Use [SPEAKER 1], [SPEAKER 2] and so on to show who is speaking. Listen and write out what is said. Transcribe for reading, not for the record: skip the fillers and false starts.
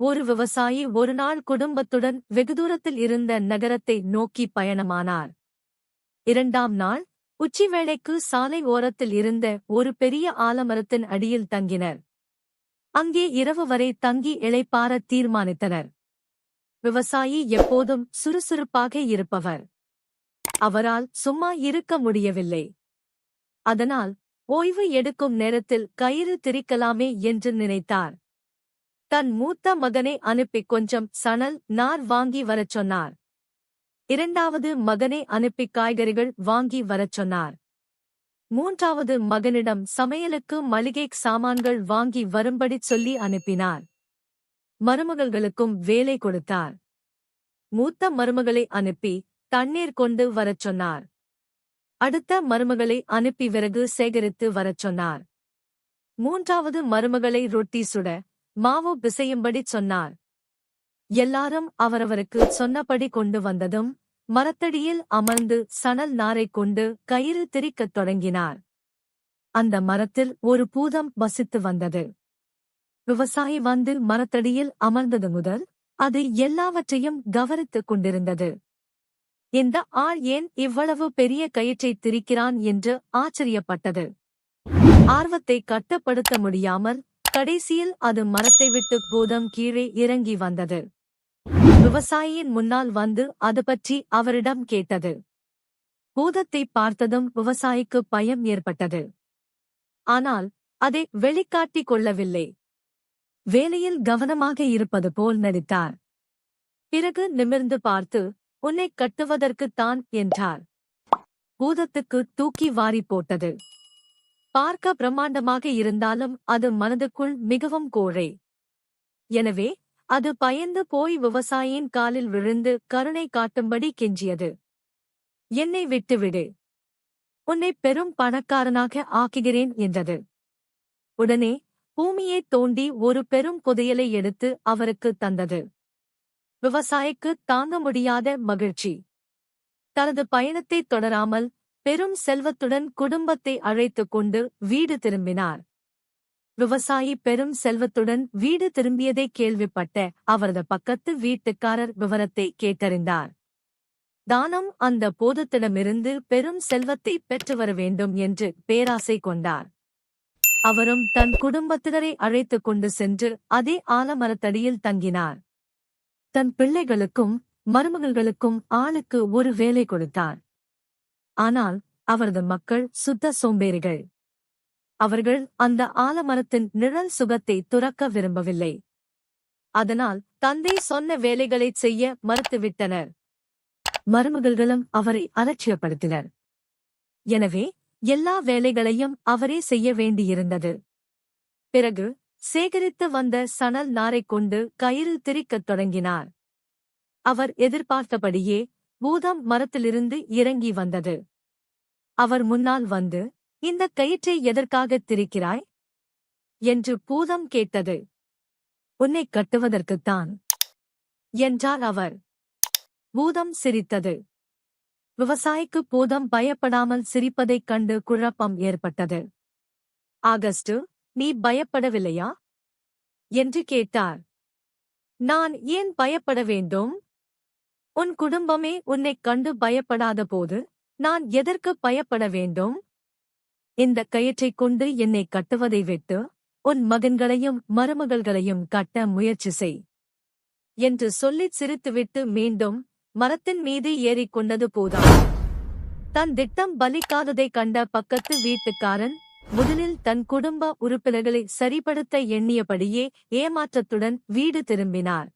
[SPEAKER 1] ஒரு விவசாயி ஒருநாள் குடும்பத்துடன் வெகுதூரத்தில் இருந்த நகரத்தை நோக்கி பயணமானார். 2ஆம் நாள் உச்சிவேளைக்கு சாலை ஓரத்தில் இருந்த ஒரு பெரிய ஆலமரத்தின் அடியில் தங்கினர். அங்கே இரவு வரை தங்கி இளைப்பாற தீர்மானித்தனர். விவசாயி எப்போதும் சுறுசுறுப்பாக இருப்பவர். அவரால் சும்மா இருக்க முடியவில்லை. அதனால் ஓய்வு எடுக்கும் நேரத்தில் கயிறு திரிக்கலாமே என்று நினைத்தார். தன் மூத்த மகனை அனுப்பி கொஞ்சம் சணல் நார் வாங்கி வரச் சொன்னார். 2வது மகனை அனுப்பி காய்கறிகள் வாங்கி வரச் சொன்னார். 3வது மகனிடம் சமையலுக்கு மளிகை சாமான்கள் வாங்கி வரும்படி சொல்லி அனுப்பினார். மருமகள்களுக்கும் வேலை கொடுத்தார். மூத்த மருமகளை அனுப்பி தண்ணீர் கொண்டு வரச் சொன்னார். அடுத்த மருமகளை அனுப்பி விறகு சேகரித்து வரச் சொன்னார். 3வது மருமகளை ரொட்டி சுட மாவு பிசையும்படி சொன்னார். எல்லாரும் அவரவருக்கு சொன்னபடி கொண்டு வந்ததும் மரத்தடியில் அமர்ந்து சணல் நாரைக் கொண்டு கயிறு திரிக்கத் தொடங்கினார். அந்த மரத்தில் ஒரு பூதம் வசித்து வந்தது. விவசாயி வந்து மரத்தடியில் அமர்ந்தது முதல் அது எல்லாவற்றையும் கவனித்துக் கொண்டிருந்தது. இந்த ஆள் ஏன் இவ்வளவு பெரிய கயிற்றைத் திரிக்கிறான் என்று ஆச்சரியப்பட்டது. ஆர்வத்தை கட்டுப்படுத்த முடியாமல் கடைசியில் அது மரத்தை விட்டு பூதம் கீழே இறங்கி வந்தது. விவசாயியின் முன்னால் வந்து அது பற்றி அவரிடம் கேட்டது. பூதத்தை பார்த்ததும் விவசாயிக்கு பயம் ஏற்பட்டது. ஆனால் அதை வெளிக்காட்டிக் கொள்ளவில்லை. வேலையில் கவனமாக இருப்பது போல் நடித்தார். பிறகு நிமிர்ந்து பார்த்து, உன்னை கட்டுவதற்குத்தான் என்றார். பூதத்துக்கு தூக்கி வாரி போட்டது. பார்க்க பிரம்மாண்டமாக இருந்தாலும் அது மனதுக்குள் மிகவும் கோழை. எனவே அது பயந்து போய் விவசாயியின் காலில் விழுந்து கருணை காட்டும்படி கெஞ்சியது. என்னை விட்டுவிடு, உன்னை பெரும் பணக்காரனாக ஆக்குகிறேன் என்றது. உடனே பூமியைத் தோண்டி ஒரு பெரும் புதையலை எடுத்து அவருக்கு தந்தது. விவசாயிக்கு தாங்க முடியாத மகிழ்ச்சி. தனது பயணத்தைத் தொடராமல் பெரும் செல்வத்துடன் குடும்பத்தை அழைத்துக் கொண்டு வீடு திரும்பினார். விவசாயி பெரும் செல்வத்துடன் வீடு திரும்பியதை கேள்விப்பட்ட அவரது பக்கத்து வீட்டுக்காரர் விவரத்தை கேட்டறிந்தார். தானம் அந்த பூதத்திடமிருந்து பெரும் செல்வத்தை பெற்று வர வேண்டும் என்று பேராசை கொண்டார். அவரும் தன் குடும்பத்தினரை அழைத்துக் கொண்டு சென்று அதே ஆலமரத்தடியில் தங்கினார். தன் பிள்ளைகளுக்கும் மருமகள்களுக்கும் ஆளுக்கு ஒரு வேலை கொடுத்தார். ஆனால் அவரது மக்கள் சுத்த சோம்பேறிகள். அவர்கள் அந்த ஆலமரத்தின் நிழல் சுகத்தை துறக்க விரும்பவில்லை. அதனால் தந்தை சொன்ன வேலைகளைச் செய்ய மறுத்துவிட்டனர். மருமகள்களும் அவரை அலட்சியப்படுத்தினர். எனவே எல்லா வேலைகளையும் அவரே செய்ய வேண்டியிருந்தது. பிறகு சேகரித்து வந்த சணல் நாரைக் கொண்டு கயிறு திரிக்கத் தொடங்கினார். அவர் எதிர்பார்த்தபடியே பூதம் மரத்திலிருந்து இறங்கி வந்தது. அவர் முன்னால் வந்து, இந்த கயிற்றை எதற்காகத் திரிக்கிறாய் என்று பூதம் கேட்டது. உன்னை கட்டுவதற்குத்தான் என்றார் அவர். பூதம் சிரித்தது. விவசாயிக்கு பூதம் பயப்படாமல் சிரிப்பதைக் கண்டு குழப்பம் ஏற்பட்டது. ஆகஸ்டு, நீ பயப்படவில்லையா என்று கேட்டார். நான் ஏன் பயப்பட வேண்டும்? உன் குடும்பமே உன்னைக் கண்டு பயப்படாத போது நான் எதற்கு பயப்பட வேண்டும்? இந்த கயிற்றைக் கொண்டு என்னை கட்டுவதை விட்டு உன் மகன்களையும் மருமகள்களையும் கட்ட முயற்சி செய் என்று சொல்லிச் சிரித்துவிட்டு மீண்டும் மரத்தின் மீது ஏறிக்கொண்டது பூதம். தன் திட்டம் பலிக்காததைக் கண்ட பக்கத்து வீட்டுக்காரன் முதலில் தன் குடும்ப உறுப்பினர்களை சரிப்படுத்த எண்ணியபடியே ஏமாற்றத்துடன் வீடு திரும்பினார்.